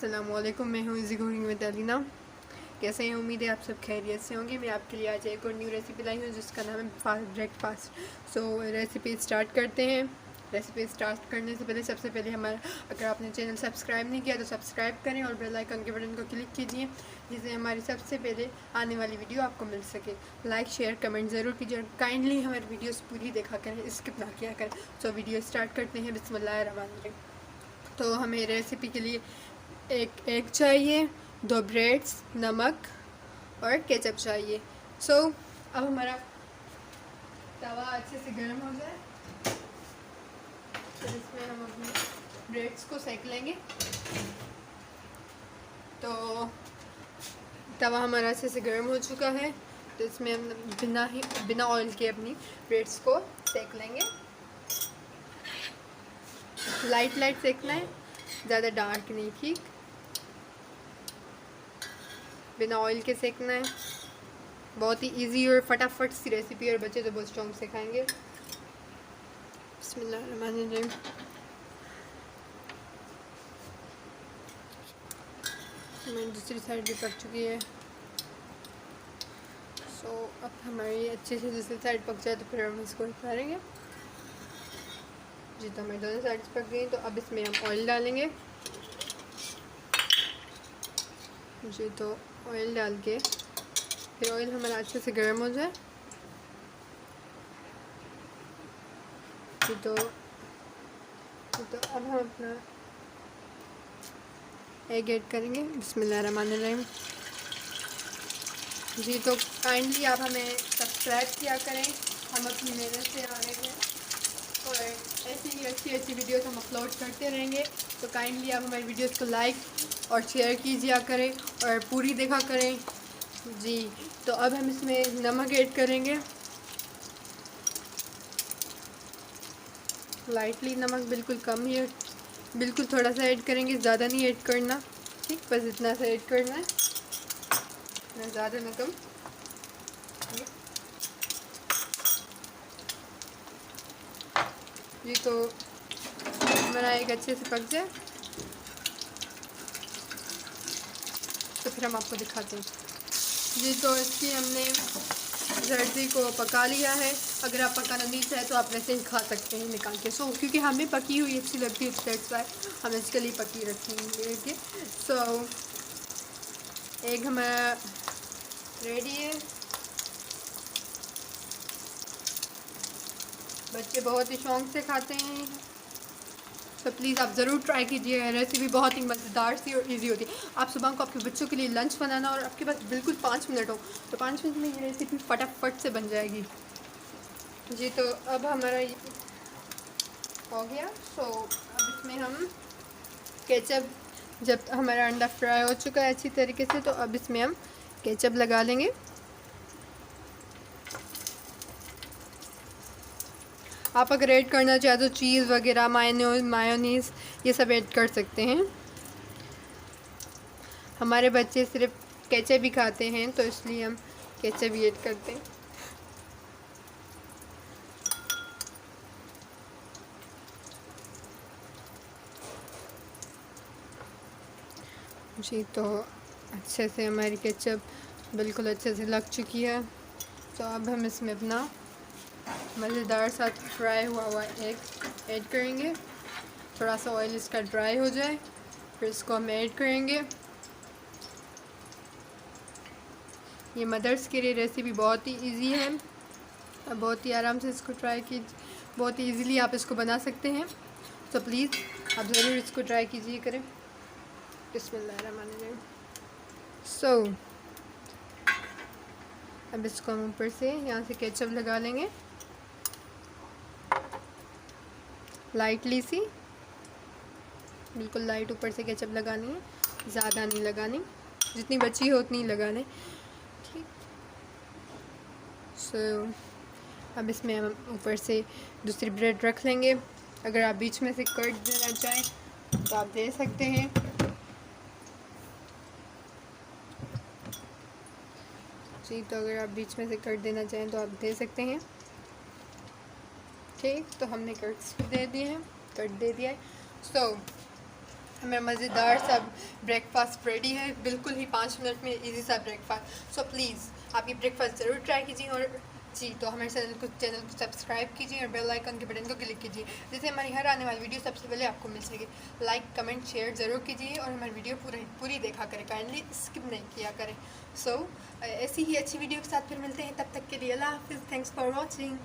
अस्सलामुअलैकुम, मैं हूँ इज़ी कुकिंग विद अलीना। कैसे हैं? उम्मीद है आप सब खैरियत से होंगे। मैं आपके लिए आज एक और न्यू रेसिपी लाई हूँ जिसका नाम है फास्ट ब्रेकफास्ट। सो रेसिपी स्टार्ट करते हैं। रेसिपी स्टार्ट करने से पहले सबसे पहले हमारा, अगर आपने चैनल सब्सक्राइब नहीं किया तो सब्सक्राइब करें और बेल आइकन के बटन को क्लिक कीजिए जिससे हमारी सबसे पहले आने वाली वीडियो आपको मिल सके। लाइक शेयर कमेंट ज़रूर कीजिए और काइंडली हमारी वीडियोस पूरी देखा करें, स्किप ना किया करें। सो वीडियो स्टार्ट करते हैं। बिस्मिल्लाहिर्रहमानिर्रहीम। तो हमें रेसिपी के लिए एक एग चाहिए, 2 ब्रेड्स, नमक और केचप चाहिए। सो अब हमारा तवा अच्छे से गर्म हो जाए तो इसमें हम अपने ब्रेड्स को सेक लेंगे। तो तवा हमारा अच्छे से गर्म हो चुका है तो इसमें हम बिना ऑयल के अपनी ब्रेड्स को सेक लेंगे। लाइट सेकना है, ज़्यादा डार्क नहीं, ठीक। बिना ऑयल के सेकना है। बहुत ही इजी और फटाफट सी रेसिपी और बच्चे तो बहुत स्ट्रॉन्ग से खाएंगे। बिस्मिल्लाहिर्रहमानिर्रहीम। मेरी दूसरी साइड भी पक चुकी है। सो अब हमारी अच्छे से दूसरी साइड पक जाए तो फिर हम इसको उतारेंगे। जी, तो हमारी दोनों साइड्स पक गई तो अब इसमें हम ऑयल डालेंगे। जी, तो ऑयल डाल के फिर ऑयल हमारा अच्छे से गर्म हो जाए जी, तो अब हम अपना एग ऐड करेंगे। बिस्मिल्लाहिर्रहमानिर्रहीम। जी, तो काइंडली आप हमें सब्सक्राइब किया करें, हम अपनी मेहनत से आ रहे हैं और ऐसी ही अच्छी वीडियोस हम अपलोड करते रहेंगे। तो काइंडली आप हमारी वीडियोस को लाइक और शेयर कीजिए करें और पूरी देखा करें। जी, तो अब हम इसमें नमक ऐड करेंगे। लाइटली नमक, बिल्कुल कम ही, बिल्कुल थोड़ा सा ऐड करेंगे, ज़्यादा नहीं ऐड करना, ठीक। बस इतना सा ऐड करना है, ना ज़्यादा ना कम। जी, तो हमारा एग अच्छे से पक जाए तो फिर हम आपको दिखाते हैं। जी, तो इसकी हमने जर्दी को पका लिया है। अगर आप पकाना नहीं चाहे तो आप वैसे ही खा सकते हैं निकाल के। सो क्योंकि हमें पकी हुई अच्छी लगती है, दैट्स वाई हम इसके लिए पकी रखेंगे। सो एग हमारा रेडी है। बच्चे बहुत ही शौक से खाते हैं, तो प्लीज़ आप ज़रूर ट्राई कीजिए। रेसिपी बहुत ही मज़ेदार सी और इजी होती है। आप सुबह को आपके बच्चों के लिए लंच बनाना और आपके पास बिल्कुल 5 मिनट हो तो 5 मिनट में ये रेसिपी फटाफट से बन जाएगी। जी, तो अब हमारा ये हो गया। सो अब इसमें हम केचप, जब हमारा अंडा फ्राई हो चुका है अच्छी तरीके से, तो अब इसमें हम केचप लगा लेंगे। आप अगर ऐड करना चाहे तो चीज़ वगैरह, मायोनीज़ ये सब ऐड कर सकते हैं। हमारे बच्चे सिर्फ केचप ही खाते हैं तो इसलिए हम केचप ही ऐड करते हैं। जी, तो अच्छे से हमारी केचप बिल्कुल अच्छे से लग चुकी है। तो अब हम इसमें अपना मज़ेदार सा फ्राई हुआ एग ऐड करेंगे। थोड़ा सा ऑयल इसका ड्राई हो जाए फिर इसको हम ऐड करेंगे। ये मदर्स के लिए रेसिपी बहुत ही इजी है, अब बहुत ही आराम से इसको ट्राई कीजिए, बहुत ही इजीली आप इसको बना सकते हैं। तो प्लीज़ आप ज़रूर इसको ट्राई कीजिए करें। बिस्मिल्लाहिर्रहमानिर्रहीम। सो अब इसको हम ऊपर से यहाँ से केचप लगा लेंगे, लाइटली सी, बिल्कुल लाइट ऊपर से केचप लगानी है, ज़्यादा नहीं लगानी, जितनी बची हो उतनी लगाने, ठीक। सो अब इसमें हम ऊपर से दूसरी ब्रेड रख लेंगे। अगर आप बीच में से कट देना चाहें तो आप दे सकते हैं। जी, तो अगर आप बीच में से कट देना चाहें तो आप दे सकते हैं, ठीक। तो हमने कट्स दे दिए हैं, कट दे दिया है। सो हमें मज़ेदार सा ब्रेकफास्ट रेडी है, बिल्कुल ही 5 मिनट में इजी सा ब्रेकफास्ट। सो प्लीज़ आप ये ब्रेकफास्ट ज़रूर ट्राई कीजिए। और जी, तो हमारे चैनल को सब्सक्राइब कीजिए और बेल आइकन के बटन को क्लिक कीजिए, जिससे हमारी हर आने वाली वीडियो सबसे पहले आपको मिल सके। लाइक कमेंट शेयर ज़रूर कीजिए और हमारी वीडियो पूरी देखा करें, काइंडली स्किप नहीं किया करें। सो ऐसी ही अच्छी वीडियो के साथ फिर मिलते हैं, तब तक के लिए अल्लाह हाफिज़। Thanks for watching.